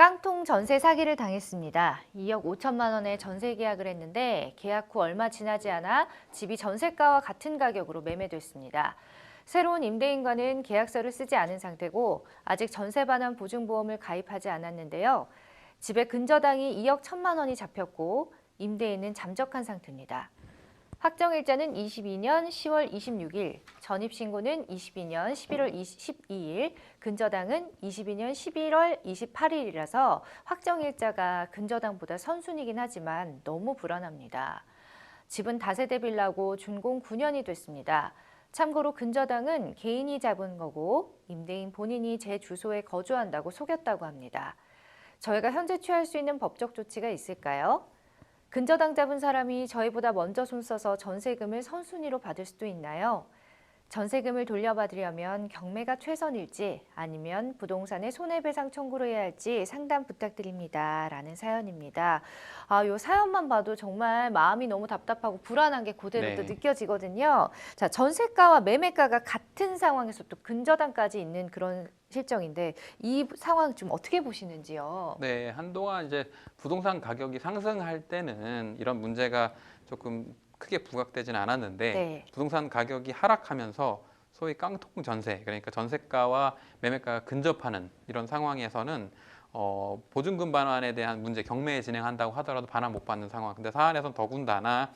깡통 전세 사기를 당했습니다. 2억 5천만 원에 전세 계약을 했는데 계약 후 얼마 지나지 않아 집이 전세가와 같은 가격으로 매매됐습니다. 새로운 임대인과는 계약서를 쓰지 않은 상태고 아직 전세 반환 보증보험을 가입하지 않았는데요. 집의 근저당이 2억 1천만 원이 잡혔고 임대인은 잠적한 상태입니다. 확정일자는 22년 10월 26일, 전입신고는 22년 11월 12일, 근저당은 22년 11월 28일이라서 확정일자가 근저당보다 선순이긴 하지만 너무 불안합니다. 집은 다세대 빌라고 준공 9년이 됐습니다. 참고로 근저당은 개인이 잡은 거고 임대인 본인이 제 주소에 거주한다고 속였다고 합니다. 저희가 현재 취할 수 있는 법적 조치가 있을까요? 근저당 잡은 사람이 저희보다 먼저 손 써서 전세금을 선순위로 받을 수도 있나요? 전세금을 돌려받으려면 경매가 최선일지 아니면 부동산에 손해배상 청구를 해야 할지 상담 부탁드립니다. 라는 사연입니다. 요 사연만 봐도 정말 마음이 너무 답답하고 불안한 게 그대로 또 네. 느껴지거든요. 자, 전세가와 매매가가 같은 상황에서 또 근저당까지 있는 그런 실정인데 이 상황 좀 어떻게 보시는지요? 네, 한동안 이제 부동산 가격이 상승할 때는 이런 문제가 조금 크게 부각되지는 않았는데 네. 부동산 가격이 하락하면서 소위 깡통 전세, 그러니까 전세가와 매매가가 근접하는 이런 상황에서는 보증금 반환에 대한 문제 경매 진행한다고 하더라도 반환 못 받는 상황. 근데 사안에서는 더군다나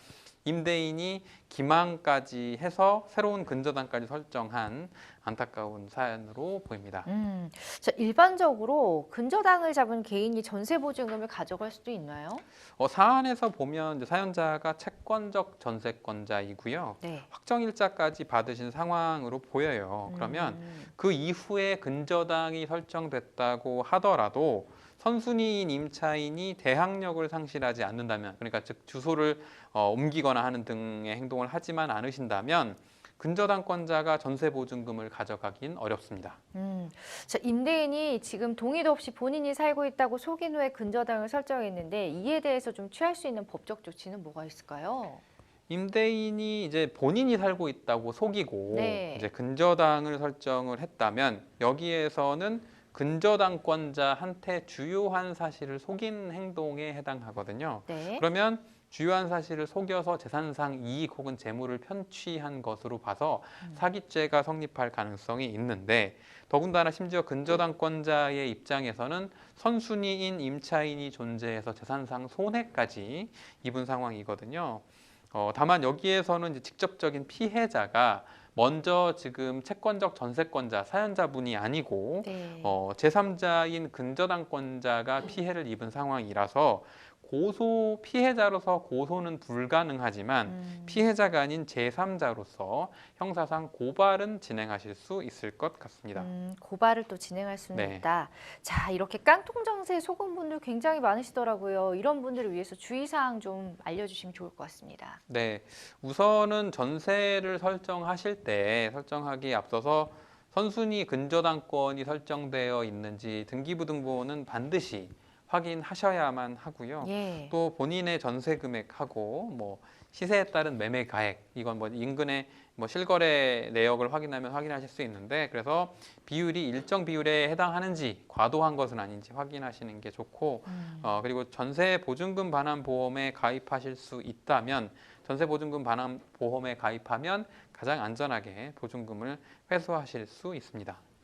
임대인이 기망까지 해서 새로운 근저당까지 설정한 안타까운 사연으로 보입니다. 자, 일반적으로 근저당을 잡은 개인이 전세 보증금을 가져갈 수도 있나요? 사안에서 보면 이제 사연자가 채권적 전세권자이고요. 네. 확정일자까지 받으신 상황으로 보여요. 그러면 음, 그 이후에 근저당이 설정됐다고 하더라도 선순위인 임차인이 대항력을 상실하지 않는다면, 그러니까 즉 주소를 옮기거나 하는 등의 행동을 하지만 않으신다면 근저당권자가 전세보증금을 가져가긴 어렵습니다. 자, 임대인이 지금 동의도 없이 본인이 살고 있다고 속인 후에 근저당을 설정했는데 이에 대해서 좀 취할 수 있는 법적 조치는 뭐가 있을까요? 임대인이 이제 본인이 살고 있다고 속이고 네. 이제 근저당을 설정을 했다면 여기에서는 근저당권자한테 주요한 사실을 속인 행동에 해당하거든요. 네. 그러면 주요한 사실을 속여서 재산상 이익 혹은 재물을 편취한 것으로 봐서 사기죄가 성립할 가능성이 있는데, 더군다나 심지어 근저당권자의 입장에서는 선순위인 임차인이 존재해서 재산상 손해까지 입은 상황이거든요. 다만 여기에서는 이제 직접적인 피해자가 먼저 지금 채권적 전세권자 사연자분이 아니고 네. 제3자인 근저당권자가 피해를 입은 상황이라서 고소 피해자로서 고소는 불가능하지만 피해자가 아닌 제3자로서 형사상 고발은 진행하실 수 있을 것 같습니다. 고발을 또 진행할 수는 네. 있다. 자, 이렇게 깡통 정세 속은 분들 굉장히 많으시더라고요. 이런 분들을 위해서 주의사항 좀 알려주시면 좋을 것 같습니다. 네, 우선은 전세를 설정하실 때 설정하기에 앞서서 선순위 근저당권이 설정되어 있는지 등기부등본은 반드시 확인하셔야만 하고요. 예. 또 본인의 전세 금액하고 뭐 시세에 따른 매매 가액, 이건 뭐 인근의 뭐 실거래 내역을 확인하면 확인하실 수 있는데, 그래서 비율이 일정 비율에 해당하는지 과도한 것은 아닌지 확인하시는 게 좋고, 그리고 전세 보증금 반환 보험에 가입하실 수 있다면 전세 보증금 반환 보험에 가입하면 가장 안전하게 보증금을 회수하실 수 있습니다.